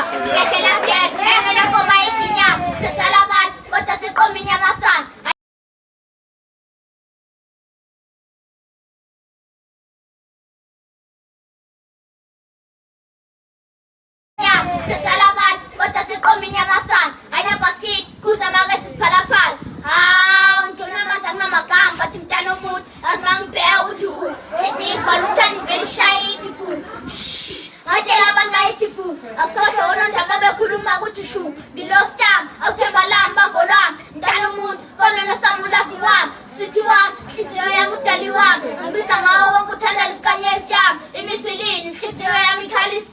Kekelake, engena koma ifinya, sesalaman, kota sekominya masan. Sesalaman, kota sekominya masan. Aina paskit, kusa magatis palapal. Untuna masang na makam, patim tanumut, asmang bea utuhu. Kesi kalutan very shy tipu. Ajela banga itifu, askosho onon tababe kuluma gutushu. Dilosam, autembalam babolam, tanumut, kono na samula fiwam. Sutiwam, kisiyo ya mutaliwam. Mbisa ngao kutana likanyesam. Imisilin, kisiyo ya mikalis